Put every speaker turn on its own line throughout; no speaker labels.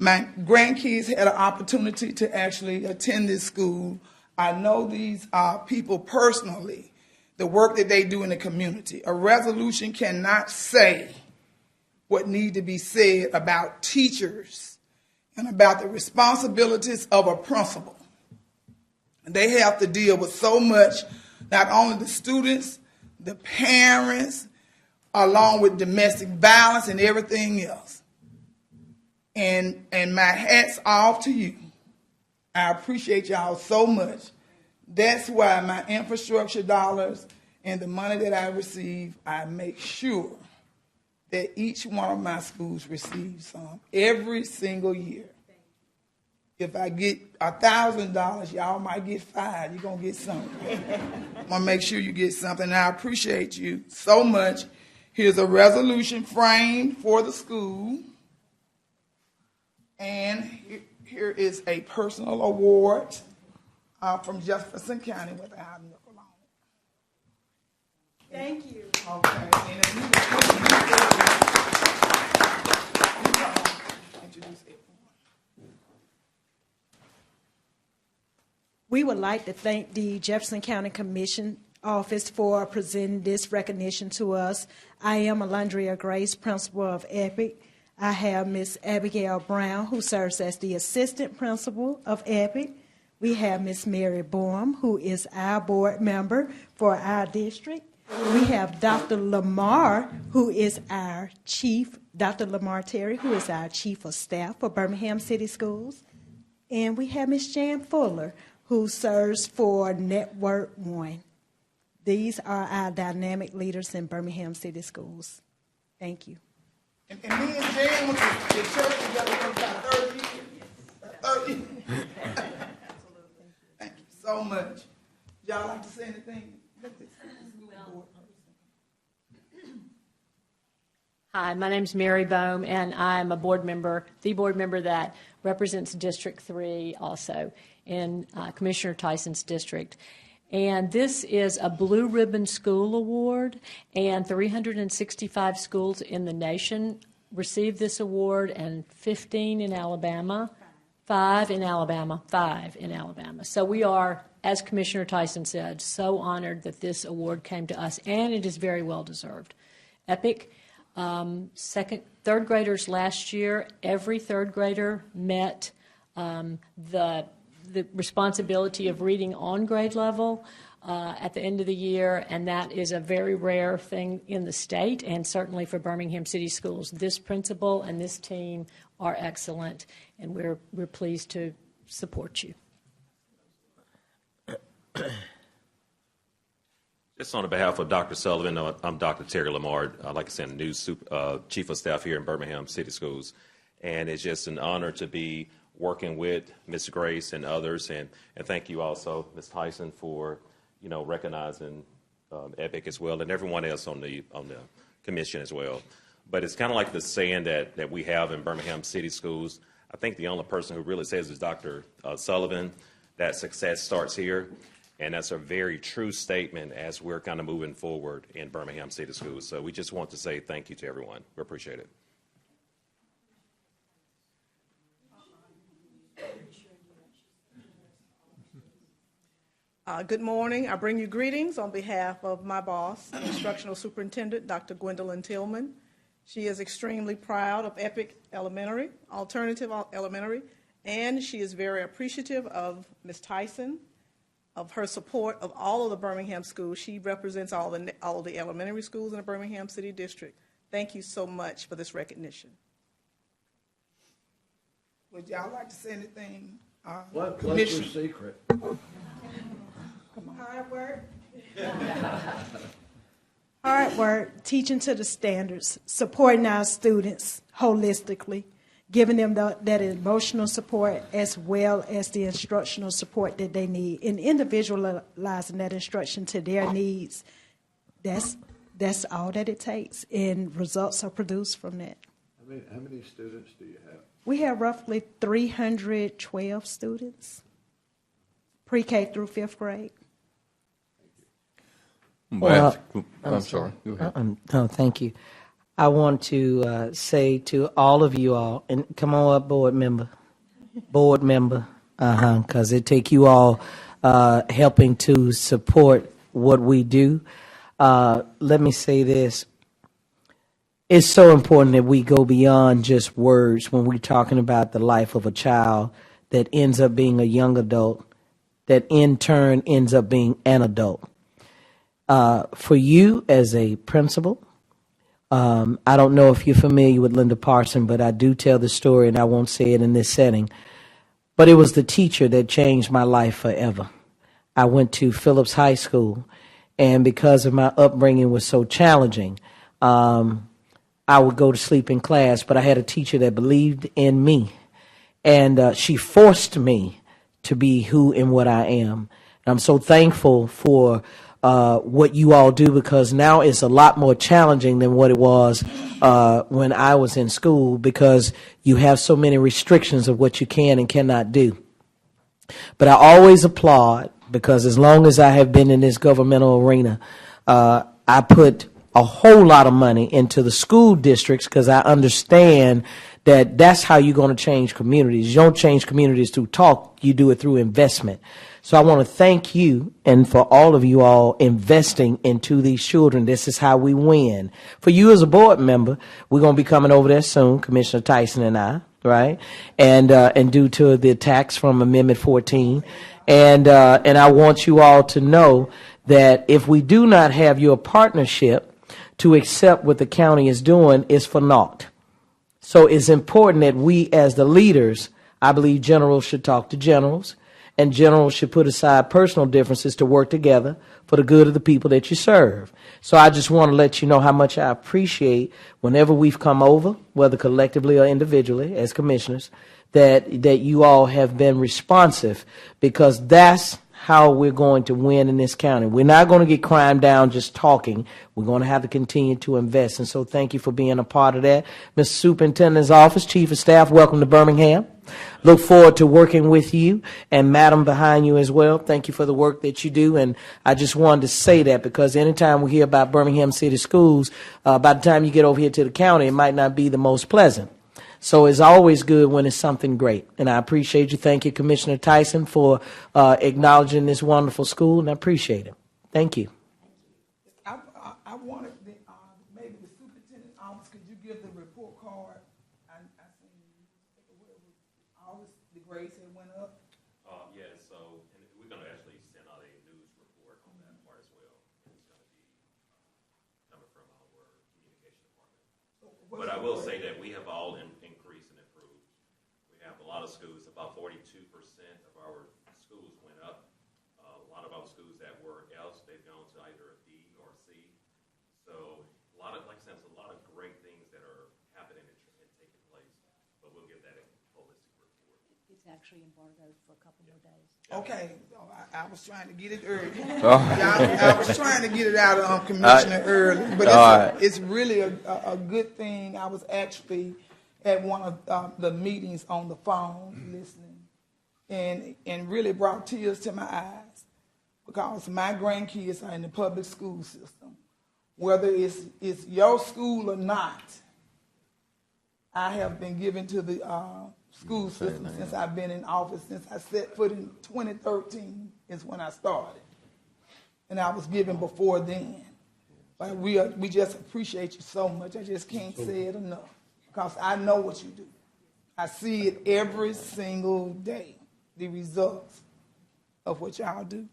My grandkids had an opportunity to actually attend this school. I know these people personally, the work that they do in the community. A resolution cannot say what needs to be said about teachers and about the responsibilities of a principal. They have to deal with so much, not only the students, the parents, along with domestic violence and everything else. And my hat's off to you. I appreciate y'all so much. That's why my infrastructure dollars and the money that I receive, I make sure that each one of my schools receives some every single year. If I get $1,000, y'all might get $5. You're going to get something. I'm going to make sure you get something. I appreciate you so much. Here's a resolution framed for the school. And here is a personal award from Jefferson County with our nickel on it.
Thank you.
Okay. And then introduce it.
We would like to thank the Jefferson County Commission Office for presenting this recognition to us. I am Alondria Grace, principal of EPIC. I have Miss Abigail Brown, who serves as the assistant principal of EPIC. We have Miss Mary Boehm, who is our board member for our district. We have Dr. Lamar, who is our chief, Dr. Lamar Terry, who is our chief of staff for Birmingham City Schools. And we have Miss Jan Fuller, who serves for Network One. These are our dynamic leaders in Birmingham City Schools. Thank you.
And me and Jan went to the church together for about 30 years. 30 years. Thank you so much. Y'all like to say anything?
Hi, my name's Mary Boehm, and I'm a board member, the board member that represents District 3 also in Commissioner Tyson's district. And this is a Blue Ribbon School Award, and 365 schools in the nation received this award, and 15 in Alabama, 5 in Alabama, 5 in Alabama. So we are, as Commissioner Tyson said, so honored that this award came to us, and it is very well deserved. EPIC, third graders last year, every third grader met the responsibility of reading on grade level at the end of the year, and that is a very rare thing in the state and certainly for Birmingham City Schools. This principal and this team are excellent, and we're pleased to support you.
Just on behalf of Dr. Sullivan, I'm Dr. Terry Lamar. Like I said, the new chief of staff here in Birmingham City Schools, and it's just an honor to be working with Ms. Grace and others, and thank you also, Ms. Tyson, for recognizing EPIC as well, and everyone else on the commission as well. But it's kind of like the saying that we have in Birmingham City Schools. I think the only person who really says is Dr. Sullivan, that success starts here. And that's a very true statement as we're kind of moving forward in Birmingham City Schools. So we just want to say thank you to everyone. We appreciate it.
Good morning. I bring you greetings on behalf of my boss, Instructional Superintendent, Dr. Gwendolyn Tillman. She is extremely proud of EPIC Elementary, Alternative Elementary, and she is very appreciative of Ms. Tyson, of her support of all of the Birmingham schools. She represents all of the elementary schools in the Birmingham City District. Thank you so much for this recognition.
Would y'all like to say anything?
What's your secret?
Hard work. Hard work, teaching to the standards, supporting our students holistically, giving them that emotional support as well as the instructional support that they need, and individualizing that instruction to their needs. That's all that it takes, and results are produced from that.
How many students do you have?
We have roughly 312 students, pre-K through 5th grade.
Well, I'm sorry. Go ahead.
No, thank you.
I want to say to all of you all, and come on up, board member, because it take you all helping to support what we do. Let me say this. It's so important that we go beyond just words when we're talking about the life of a child that ends up being a young adult, that in turn ends up being an adult. For you as a principal, I don't know if you're familiar with Linda Parson, but I do tell the story, and I won't say it in this setting. But it was the teacher that changed my life forever. I went to Phillips High School, and because of my upbringing was so challenging, I would go to sleep in class, but I had a teacher that believed in me, and she forced me to be who and what I am. And I'm so thankful for what you all do, because now it's a lot more challenging than what it was when I was in school, because you have so many restrictions of what you can and cannot do. But I always applaud, because as long as I have been in this governmental arena, I put a whole lot of money into the school districts, because I understand that that's how you're going to change communities. You don't change communities through talk, you do it through investment. So I want to thank you, and for all of you all investing into these children. This is how we win. For you as a board member, we're going to be coming over there soon, Commissioner Tyson and I, right? And due to the attacks from Amendment 14. And I want you all to know that if we do not have your partnership to accept what the county is doing, is for naught. So it's important that we as the leaders, I believe generals should talk to generals, and generals should put aside personal differences to work together for the good of the people that you serve. So I just want to let you know how much I appreciate whenever we've come over, whether collectively or individually as commissioners, that you all have been responsive, because that's how we're going to win in this county. We're not going to get crime down just talking. We're going to have to continue to invest. And so thank you for being a part of that. Mr. Superintendent's Office, Chief of Staff, welcome to Birmingham. Look forward to working with you, and Madam behind you as well. Thank you for the work that you do. And I just wanted to say that, because anytime we hear about Birmingham City Schools, by the time you get over here to the county, it might not be the most pleasant. So it's always good when it's something great. And I appreciate you. Thank you, Commissioner Tyson, for acknowledging this wonderful school, and I appreciate it. Thank you.
I wanted maybe the superintendent's office, could you give the report card? I seen all the grades that went up.
Yeah, so and we're going to actually send out a news report on that part as well. It's going to be coming from our communication department. But I will say that we have all increased and improved. We have a lot of schools, about 42% of our schools went up. A lot of our schools that were F's, they've gone to either a D or C. So a lot of, like I said, a lot of great things that are happening and taking place. But we'll get that holistic report.
It's actually embargoed for a couple more days.
Okay, I was trying to get it early. I was trying to get it out of Commissioner early, but it's really a good thing. I was actually at one of the meetings on the phone listening, and really brought tears to my eyes, because my grandkids are in the public school system. Whether it's your school or not, I have been given to the school system since I've been in office. Since I set foot in 2013 is when I started, and I was given before then. But we just appreciate you so much. I just can't say it enough, because I know what you do. I see it every single day, the results of what y'all do,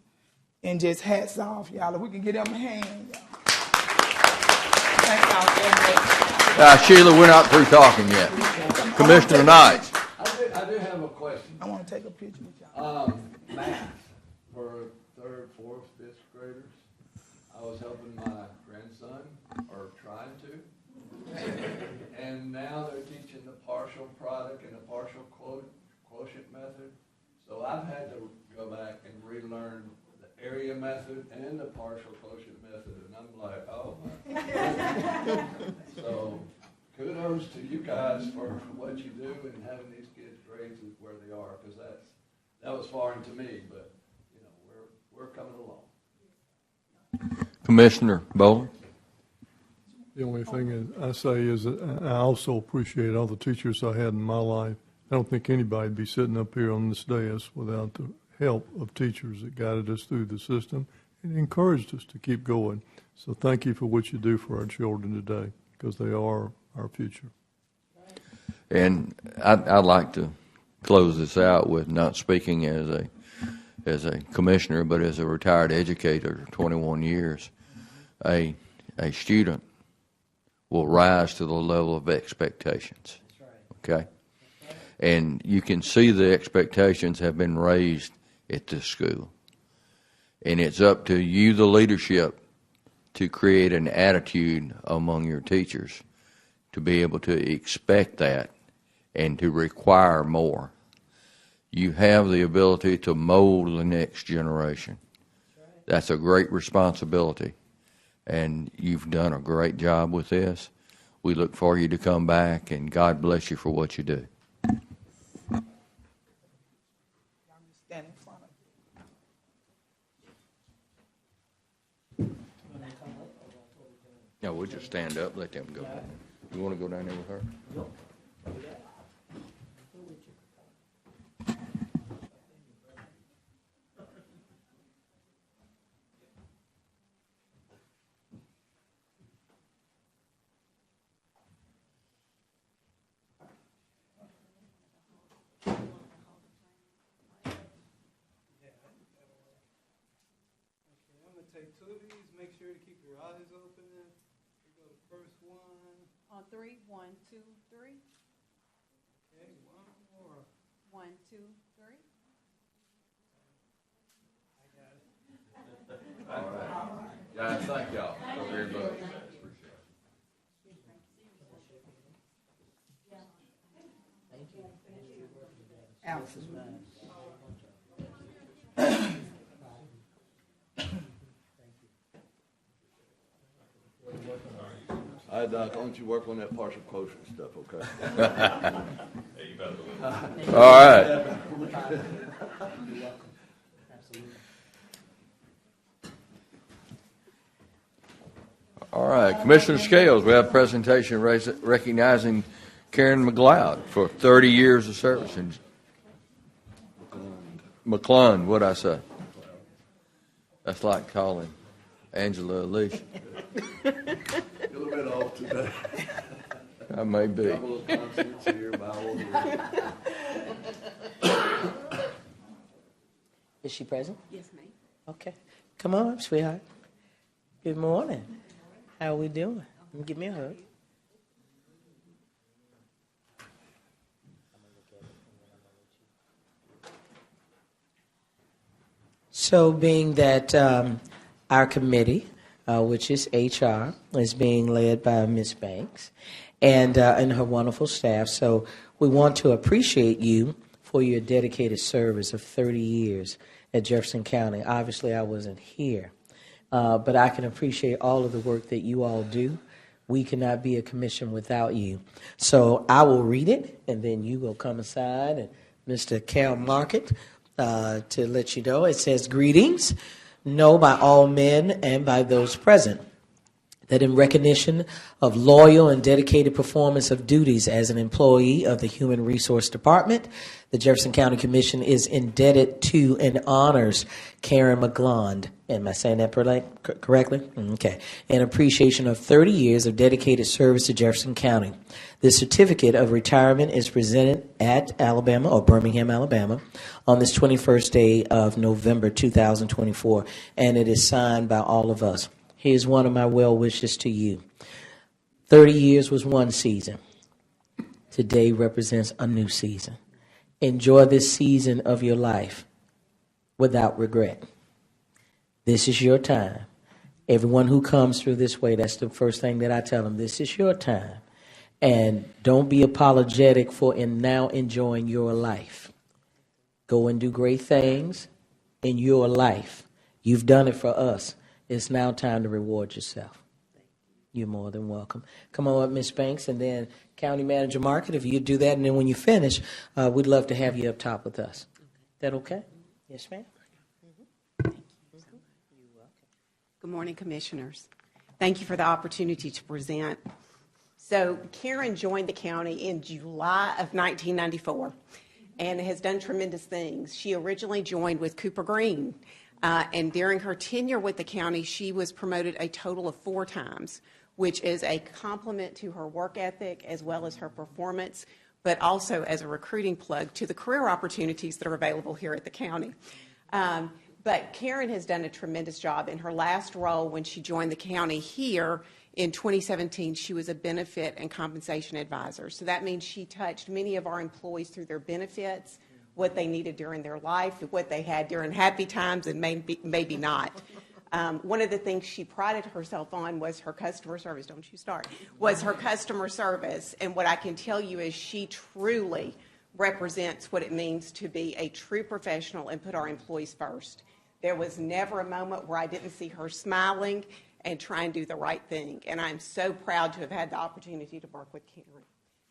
and just hats off, y'all. If we can get them a hand, y'all. Thank y'all so much.
Sheila, we're not through talking yet. Commissioner Knight.
I do have a question.
I want to take a picture with y'all.
Math for third, fourth, fifth graders. I was helping my grandson, or trying to, and now they're teaching the partial product and the partial quotient method. So I've had to go back and relearn the area method and the partial quotient method, and I'm like, oh my goodness. So kudos to you guys for what you do and having these kids grades where they are, because that was foreign to me, but you know we're coming along.
Commissioner Bowler.
The only thing I say is that I also appreciate all the teachers I had in my life. I don't think anybody'd be sitting up here on this dais without the help of teachers that guided us through the system and encouraged us to keep going. So thank you for what you do for our children today, because they are our future.
And I'd like to close this out with not speaking as a commissioner, but as a retired educator, 21 years. A student will rise to the level of expectations. Okay? And you can see the expectations have been raised at this school. And it's up to you, the leadership, to create an attitude among your teachers to be able to expect that and to require more. You have the ability to mold the next generation. That's a great responsibility. And you've done a great job with this. We look for you to come back, and God bless you for what you do.
Stand in front of
No, we'll just stand up, let them go down. You want to go down there with her?
Take two of these. Make sure to keep your eyes open. We go to first one.
On three, 1, 2, 3.
Okay, one more.
1, 2, 3.
All right. Guys, thank y'all very much.
Absolutely.
All right, Doc, why don't you work on that partial quotient stuff, okay?
Hey, you better.
All right. All right, Commissioner Scales, we have a presentation recognizing Karen McLeod for 30 years of service. McClung, what'd I say? That's like calling Angela Alicia.
You're a little bit off today.
I may be.
Couple of consonants here, vowels here.
Is she present?
Yes, ma'am.
Okay. Come on up, sweetheart. Good morning. How are we doing? Give me a hug. So being that our committee, which is HR, is being led by Ms. Banks and her wonderful staff, so we want to appreciate you for your dedicated service of 30 years at Jefferson County. Obviously, I wasn't here, but I can appreciate all of the work that you all do. We cannot be a commission without you. So I will read it, and then you will come aside, and Mr. Cal Market, to let you know. It says, "Greetings, know by all men and by those present that in recognition of loyal and dedicated performance of duties as an employee of the Human Resource Department, the Jefferson County Commission is indebted to and honors Karen McLeod." Am I saying that correctly? Okay. In appreciation of 30 years of dedicated service to Jefferson County. The certificate of retirement is presented at Alabama, or Birmingham, Alabama, on this 21st day of November 2024, and it is signed by all of us. Here's one of my well wishes to you. 30 years was one season. Today represents a new season. Enjoy this season of your life without regret. This is your time. Everyone who comes through this way, that's the first thing that I tell them. This is your time. And don't be apologetic for now enjoying your life. Go and do great things in your life. You've done it for us. It's now time to reward yourself. You're more than welcome. Come on up, Ms. Banks, and then County Manager Market, if you do that, and then when you finish, we'd love to have you up top with us. That okay? Yes, ma'am.
Good morning, Commissioners.
Thank you for the opportunity to present. So Karen joined the county in July of 1994 and has done tremendous things. She originally joined with Cooper Green, and during her tenure with the county, she was promoted a total of 4 times, which is a compliment to her work ethic as well as her performance, but also as a recruiting plug to the career opportunities that are available here at the county. But Karen has done a tremendous job. In her last role when she joined the county here in 2017, she was a benefit and compensation advisor. So that means she touched many of our employees through their benefits, what they needed during their life, what they had during happy times and maybe not. One of the things she prided herself on was her customer service. Don't you start. Was her customer service. And what I can tell you is she truly represents what it means to be a true professional and put our employees first. There was never a moment where I didn't see her smiling and try and do the right thing. And I'm so proud to have had the opportunity to work with Karen.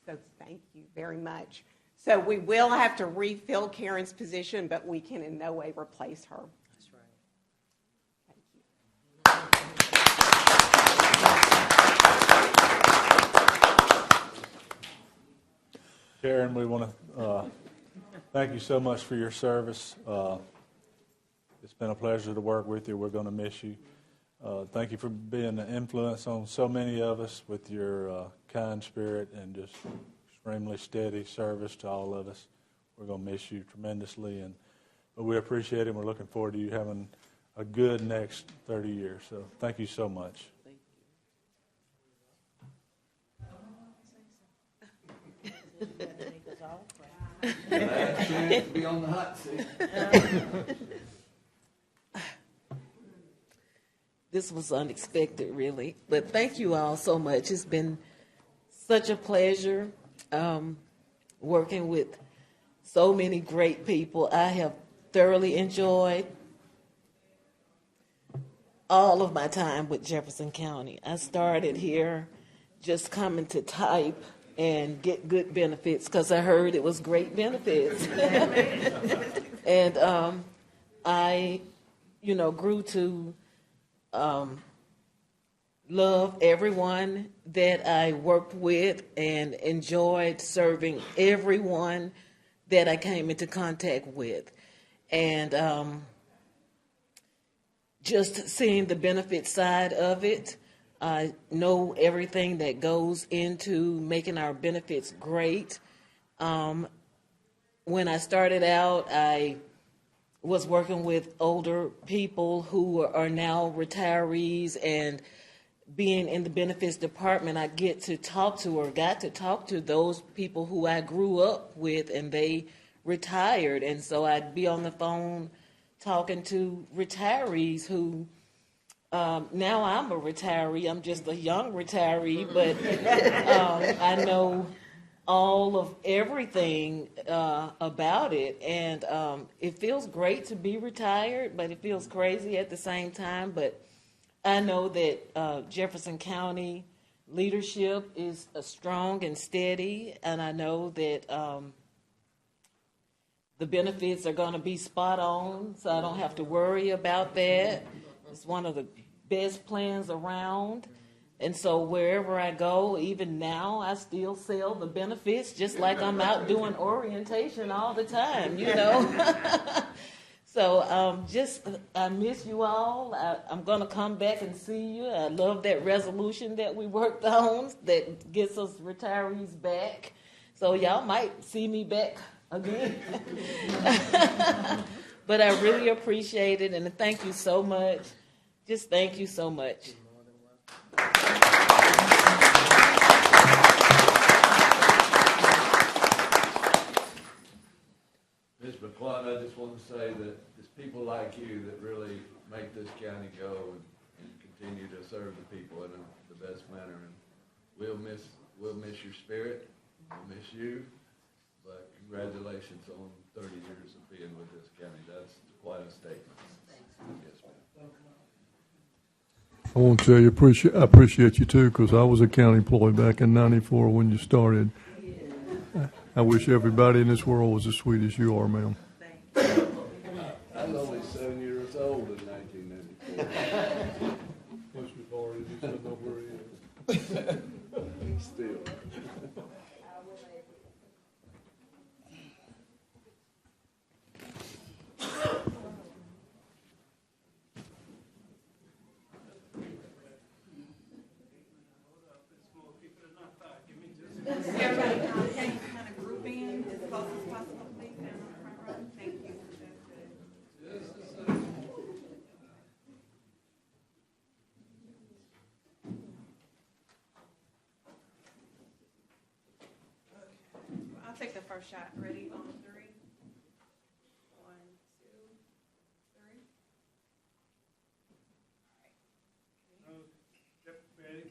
So thank you very much. So we will have to refill Karen's position, but we can in no way replace her.
That's right.
Karen, we want to thank you so much for your service. It's been a pleasure to work with you. We're going to miss you. Thank you for being an influence on so many of us with your kind spirit and just extremely steady service to all of us. We're going to miss you tremendously, but we appreciate it, and we're looking forward to you having a good next 30 years. So thank you so much.
Last chance to be on the hot seat.
This was unexpected, really. But thank you all so much. It's been such a pleasure working with so many great people. I have thoroughly enjoyed all of my time with Jefferson County. I started here just coming to type and get good benefits because I heard it was great benefits. And I, grew to love everyone that I worked with and enjoyed serving everyone that I came into contact with. And just seeing the benefit side of it, I know everything that goes into making our benefits great. When I started out, I was working with older people who are now retirees, and being in the benefits department, I got to talk to those people who I grew up with, and they retired. And so I'd be on the phone talking to retirees who, now I'm a retiree. I'm just a young retiree, but I know all of everything about it. And it feels great to be retired, but it feels crazy at the same time. But I know that Jefferson County leadership is strong and steady, and I know that the benefits are going to be spot on, so I don't have to worry about that. It's one of the best plans around. And so wherever I go, even now, I still sell the benefits just like I'm out doing orientation all the time, So I miss you all. I'm going to come back and see you. I love that resolution that we worked on that gets us retirees back. So y'all might see me back again. But I really appreciate it, and thank you so much. Just thank you so much.
Ms. McClung, I just want to say that it's people like you that really make this county go and continue to serve the people in the best manner. And we'll miss your spirit. We'll miss you. But congratulations on 30 years of being with this county. That's quite a statement. Yes, ma'am.
I want to tell you, I appreciate you too, because I was a county employee back in '94 when you started. I wish everybody in this world was as sweet as you are, ma'am.
I was only 7 years old in 1994.
Plus, we've already
first shot. Ready on 3. 1, 2, 3.
Ready?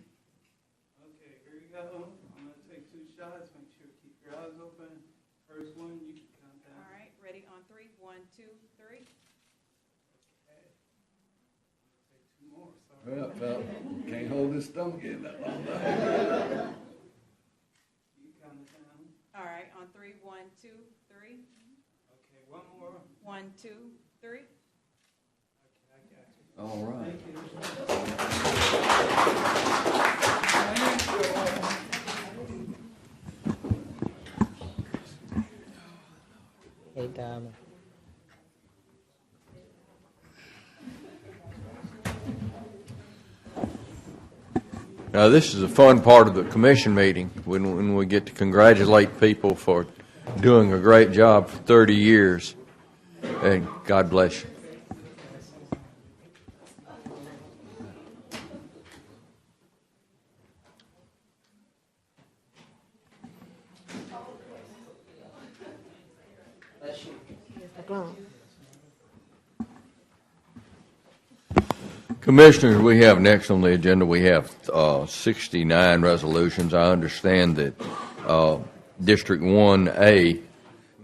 Okay, here we go. I'm going to take 2 shots. Make sure to keep your eyes open. First one, you can count down.
All right, ready on 3. 1, 2, 3.
Okay. Take 2 more. Sorry.
Well, can't hold his stomach in that long.
You count it down.
All right, on 3. 1, 2, 3.
Okay, one more.
1, 2, 3.
Okay, I got you.
All right.
Hey, Donna.
Now, this is a fun part of the commission meeting when we get to congratulate people for doing a great job for 30 years. And God bless you. Commissioners, we have next on the agenda, we have 69 resolutions. I understand that District 1A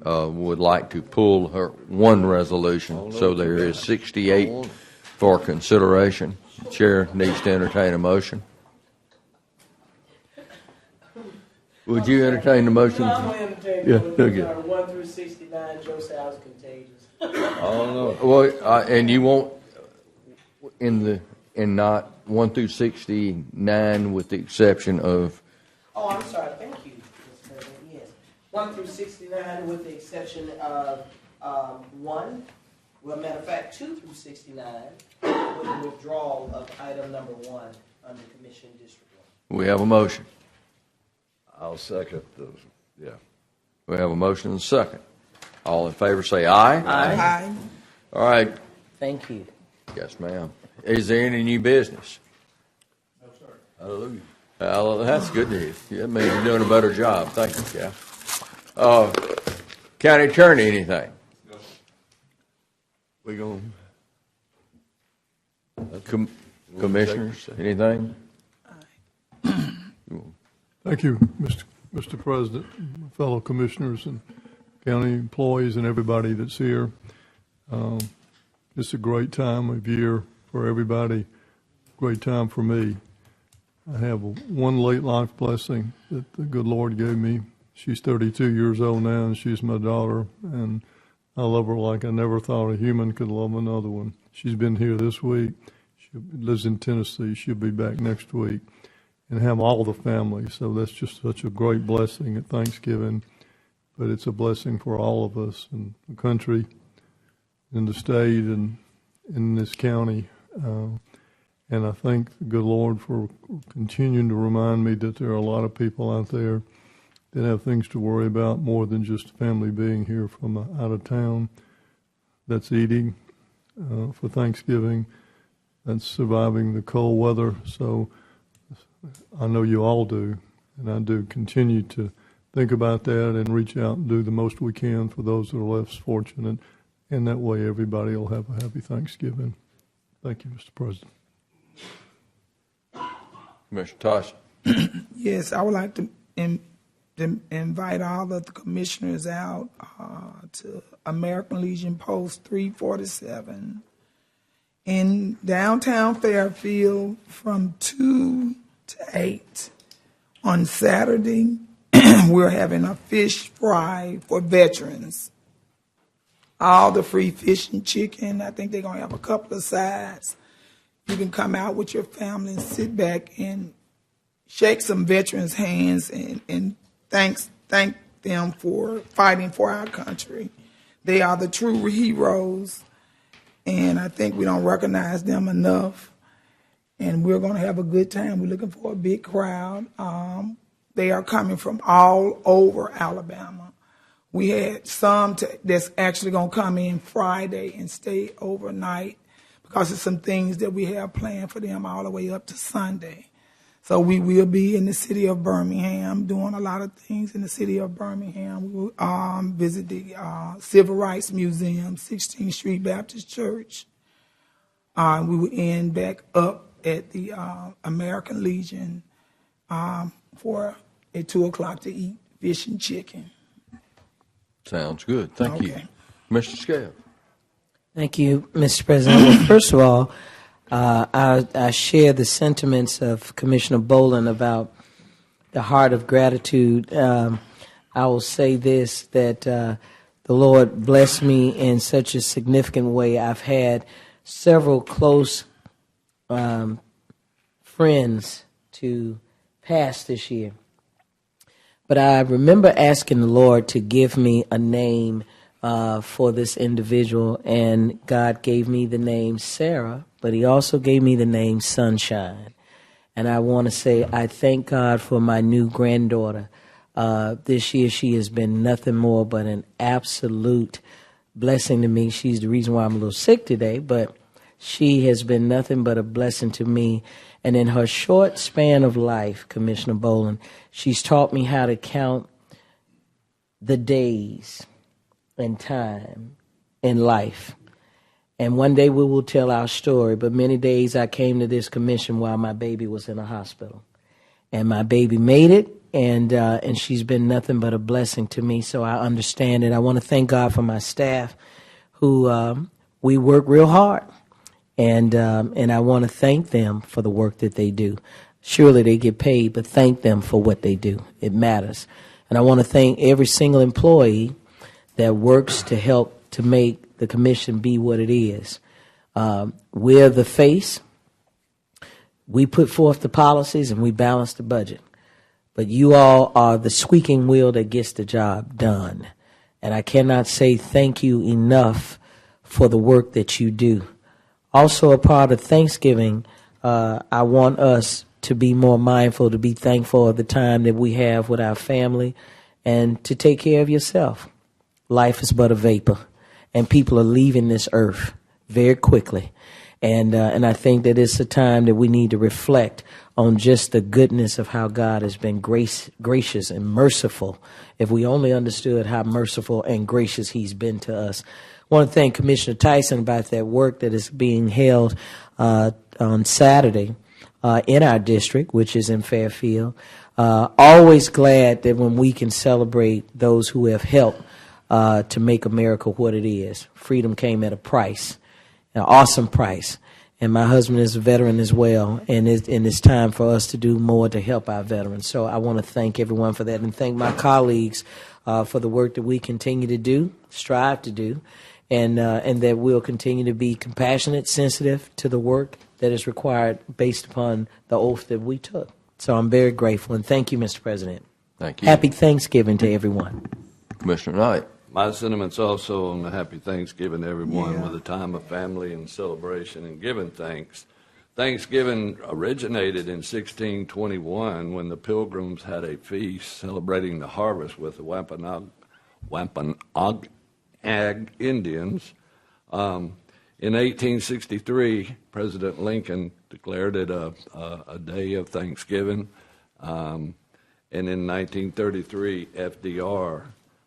would like to pull her one resolution, so there is 68 for consideration. Chair needs to entertain a motion. Would you entertain the motion? Yeah, okay.
1 through 69, Joe Sal's contagious.
Oh, no. Well, and you won't, in not 1 through 69 with the exception of.
Oh, I'm sorry. Thank you, Mr. President. Yes. 1 through 69 with the exception of 1. Well, matter of fact, 2 through 69 with the withdrawal of item number 1 under Commission District 1.
We have a motion.
I'll second those. Yeah.
We have a motion and a second. All in favor say aye.
Aye.
All right.
Thank you.
Yes, ma'am. Is there any new business?
No, sir.
Hallelujah. That's good news. That means you're doing a better job. Thank you, Jeff. County Attorney, anything?
No.
We going Commissioners, anything?
Thank you, Mr. President, fellow commissioners and county employees and everybody that's here. It's a great time of year for everybody, great time for me. I have one late life blessing that the good Lord gave me. She's 32 years old now, and she's my daughter, and I love her like I never thought a human could love another one. She's been here this week. She lives in Tennessee. She'll be back next week, and have all the family. So that's just such a great blessing at Thanksgiving. But it's a blessing for all of us in the country, in the state, and in this county. And I thank the good Lord for continuing to remind me that there are a lot of people out there that have things to worry about more than just family being here from out of town. That's eating for Thanksgiving. That's surviving the cold weather. So I know you all do, and I do continue to think about that and reach out and do the most we can for those that are less fortunate. And that way everybody will have a happy Thanksgiving. Thank you, Mr. President.
Commissioner Tosh.
Yes, I would like to invite all of the commissioners out to American Legion Post 347 in downtown Fairfield from 2 to 8. On Saturday, we're having a fish fry for veterans. All the free fish and chicken. I think they're going to have a couple of sides. You can come out with your family and sit back and shake some veterans' hands and thank them for fighting for our country. They are the true heroes, and I think we don't recognize them enough. And we're going to have a good time. We're looking for a big crowd. They are coming from all over Alabama. We had some that's actually going to come in Friday and stay overnight because of some things that we have planned for them all the way up to Sunday. So we will be in the city of Birmingham doing a lot of things in the city of Birmingham. We will visit the Civil Rights Museum, 16th Street Baptist Church. We will end back up at the American Legion for at 2 o'clock to eat fish and chicken.
Sounds good. Thank you. Mr. Scales.
Thank you, Mr. President. Well, first of all, I share the sentiments of Commissioner Boland about the heart of gratitude. I will say this, that the Lord blessed me in such a significant way. I've had several close friends to pass this year. But I remember asking the Lord to give me a name for this individual, and God gave me the name Sarah, but he also gave me the name Sunshine. And I want to say I thank God for my new granddaughter. This year she has been nothing more but an absolute blessing to me. She's the reason why I'm a little sick today, but she has been nothing but a blessing to me. And in her short span of life, Commissioner Boland, she's taught me how to count the days and time in life. And one day we will tell our story, but many days I came to this commission while my baby was in a hospital. And my baby made it, and she's been nothing but a blessing to me, so I understand it. I want to thank God for my staff who we work real hard. And I want to thank them for the work that they do. Surely they get paid, but thank them for what they do. It matters. And I want to thank every single employee that works to help to make the commission be what it is. We're the face. We put forth the policies and we balance the budget. But you all are the squeaking wheel that gets the job done. And I cannot say thank you enough for the work that you do. Also, a part of Thanksgiving, I want us to be more mindful, to be thankful of the time that we have with our family, and to take care of yourself. Life is but a vapor, and people are leaving this earth very quickly. And I think that it's a time that we need to reflect on just the goodness of how God has been gracious and merciful. If we only understood how merciful and gracious he's been to us. I want to thank Commissioner Tyson about that work that is being held on Saturday in our district, which is in Fairfield. Always glad that when we can celebrate those who have helped to make America what it is. Freedom came at a price, an awesome price. And my husband is a veteran as well, and it's time for us to do more to help our veterans. So I want to thank everyone for that, and thank my colleagues for the work that we continue to do, strive to do, and that we'll continue to be compassionate, sensitive to the work that is required based upon the oath that we took. So I'm very grateful, and thank you, Mr. President.
Thank you.
Happy Thanksgiving to everyone.
Commissioner Knight.
My sentiments also on the happy Thanksgiving to everyone with a time of family and celebration and giving thanks. Thanksgiving originated in 1621 when the Pilgrims had a feast celebrating the harvest with the Wampanoag Indians. In 1863, President Lincoln declared it a day of Thanksgiving. And in 1933, FDR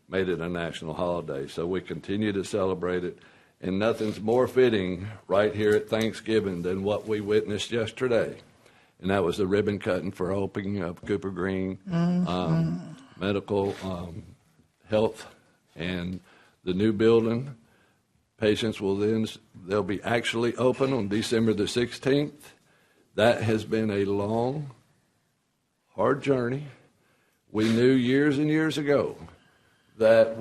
made it a national holiday. So we continue to celebrate it. And nothing's more fitting right here at Thanksgiving than what we witnessed yesterday. And that was the ribbon cutting for opening of Cooper Green Medical Health and the new building. Patients they'll be actually open on December the 16th. That has been a long, hard journey. We knew years and years ago that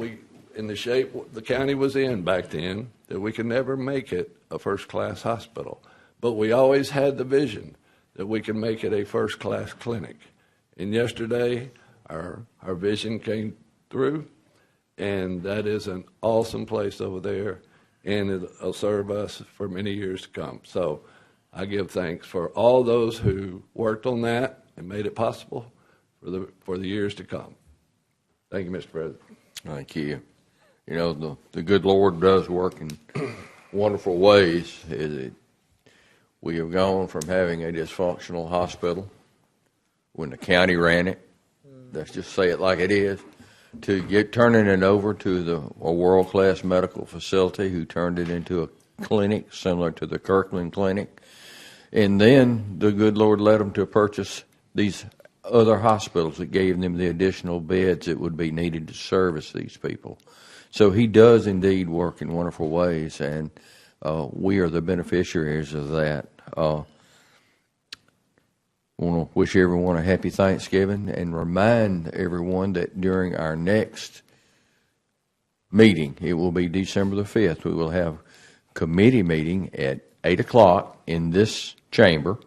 in the shape the county was in back then, that we could never make it a first-class hospital. But we always had the vision that we could make it a first-class clinic. And yesterday, our vision came through, and that is an awesome place over there, and it'll serve us for many years to come. So I give thanks for all those who worked on that and made it possible for the years to come. Thank you, Mr. President.
Thank you. You know, the good Lord does work in wonderful ways. We have gone from having a dysfunctional hospital when the county ran it, let's just say it like it is, to turning it over to a world-class medical facility who turned it into a clinic similar to the Kirkland Clinic. And then the good Lord led them to purchase these other hospitals that gave them the additional beds that would be needed to service these people. So he does indeed work in wonderful ways, and we are the beneficiaries of that. I want to wish everyone a happy Thanksgiving and remind everyone that during our next meeting, it will be December the 5th, we will have committee meeting at 8 o'clock in this chamber,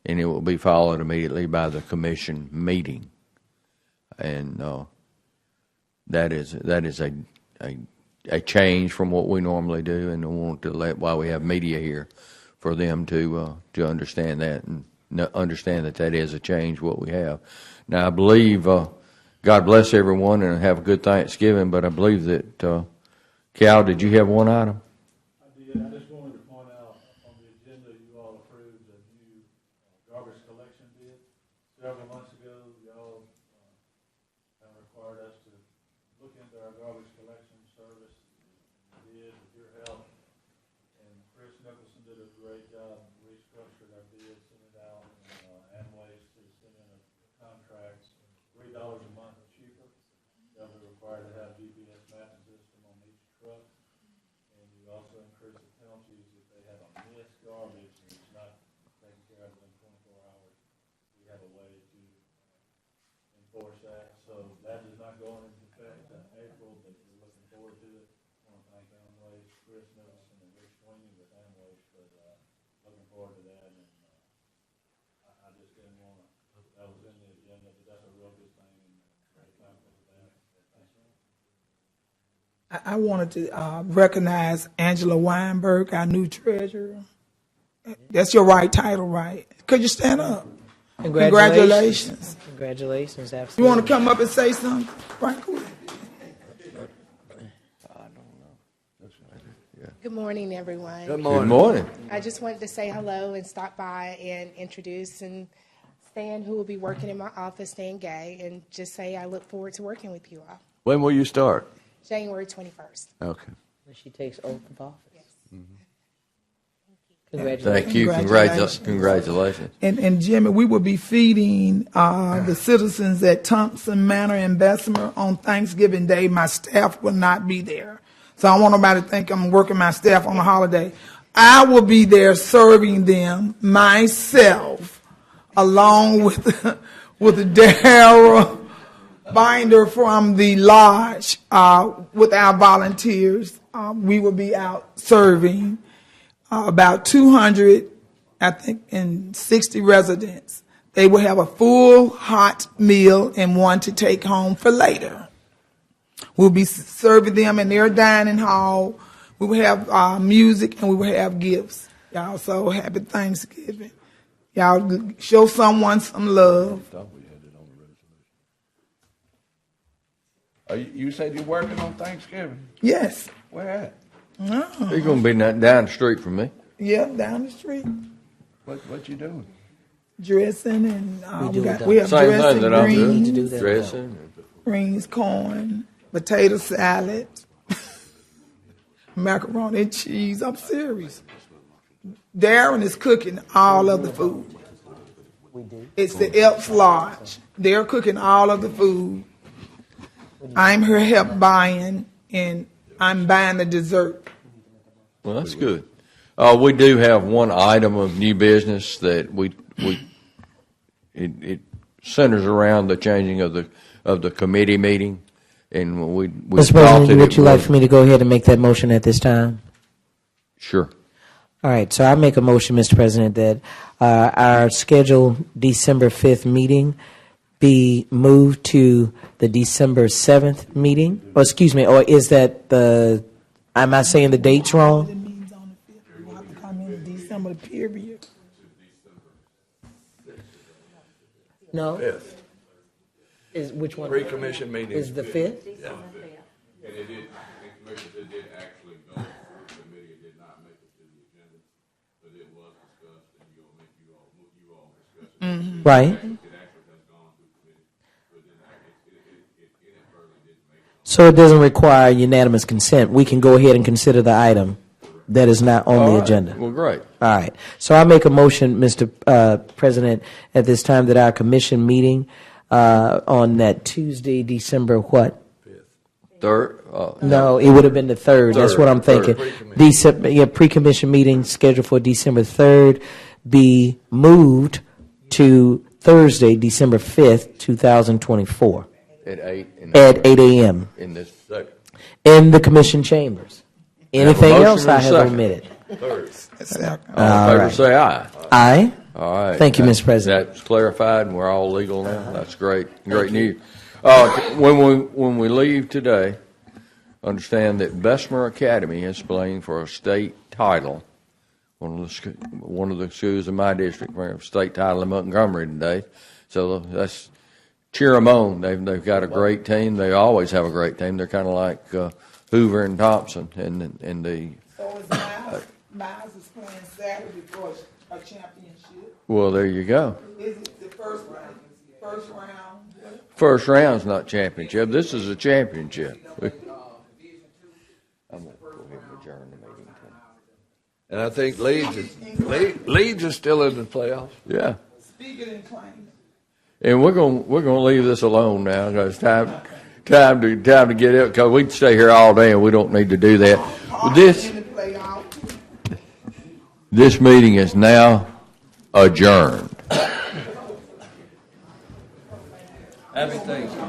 and it will be followed immediately by the commission meeting. And that is a change from what we normally do, and I want to let, while we have media here, for them to understand that and understand that that is a change what we have. Now, I believe, God bless everyone and have a good Thanksgiving, but I believe that, Cal, did you have one item?
I did. I just wanted to point out on the agenda you all approved a new garbage collection bid. Several months ago, y'all have required us to look into our garbage collection service. We did with your help. And Chris Nicholson did a great job, restructured our bid, sent it out, and Amways to send in a contract, $3 a month cheaper. They'll be required to have GPS mapping system on each truck. And you also increase the penalties if they have a missed garbage and it's not taken care of within 24 hours. We have a way to enforce that. So that is not going into effect in April, but we're looking forward to it. I want to thank Amways, Chris Nicholson, and Rich Sweeney with Amways for looking forward to that. And I just didn't want to, that was in the agenda, but that's a real good thing, and very thankful for that. Thanks.
I wanted to recognize Angela Weinberg, our new treasurer. That's your right title, right? Could you stand up? Congratulations.
Congratulations, absolutely.
You want to come up and say something right quick?
Good morning, everyone.
Good morning. Good morning.
I just wanted to say hello and stop by and introduce and Stan, who will be working in my office, Stan Gay, and just say I look forward to working with you all.
When will you start?
January 21st.
Okay.
She takes oath of office.
Yes.
Congratulations.
Thank you. Congratulations.
And Jimmy, we will be feeding the citizens at Thompson Manor in Bessemer on Thanksgiving Day. My staff will not be there. So I don't want nobody to think I'm working my staff on a holiday. I will be there serving them myself, along with Darrell Binder from the lodge, with our volunteers. We will be out serving about 200, I think, and 60 residents. They will have a full hot meal and one to take home for later. We'll be serving them in their dining hall. We will have music and we will have gifts. Y'all, so happy Thanksgiving. Y'all show someone some love.
You said you're working on Thanksgiving?
Yes.
Where at?
Oh.
You're going to be down the street from me.
Yep, down the street.
What you doing?
Dressing and
we have
same
dressing,
thing that greens,
I'm doing. Dressing.
Greens, corn, potato salad, macaroni and cheese. I'm serious. Darren is cooking all of the food.
We do.
It's the Elks Lodge. They're cooking all of the food. I'm her help buying, and I'm buying the dessert.
Well, that's good. We do have one item of new business that it centers around the changing of the committee meeting, and we
Mr. President, would you like for me to go ahead and make that motion at this time?
Sure.
All right, so I make a motion, Mr. President, that our scheduled December 5th meeting be moved to the December 7th meeting, or excuse me, or is that am I saying the dates wrong?
You have to come in December, period.
No.
5th.
Is which one?
Pre-commission meeting.
Is the 5th?
Yeah.
And it did, the commission did actually go through the committee, it did not make it to the agenda, but it was discussed, and you all discussed it.
Right.
It actually
So it doesn't require unanimous consent. We can go ahead and consider the item that is not on
All
the
right.
agenda.
Well, great.
All right. So I make a motion, Mr. President, at this time that our commission meeting on that Tuesday, December what?
Third?
No, it would have been the 3rd. That's what I'm thinking. December, pre-commission meeting scheduled for December 3rd be moved to Thursday, December 5th, 2024.
At 8.
At 8 a.m.
In this second.
in the commission chambers. Anything
motion
else
and
I
a
have
second.
omitted?
All in favor, say aye.
Aye.
All right.
Thank you, Mr. President.
That's clarified, and we're all legal now. That's great. Great news. When we leave today, understand that Bessemer Academy is playing for a state title. One of the schools in my district for a state title in Montgomery today. So let's cheer them on. They've got a great team. They always have a great team. They're kind of like Hoover and Thompson, and the.
So is Miles is playing Saturday for a championship.
Well, there you go.
Is it the first round? First round.
First round's not championship. This is a championship.
And I think Leeds is still in the playoffs.
Yeah.
Speaking and claiming.
And we're gonna leave this alone now because time to get it, because we can stay here all day and we don't need to do that. This meeting is now adjourned.
Happy Thanksgiving.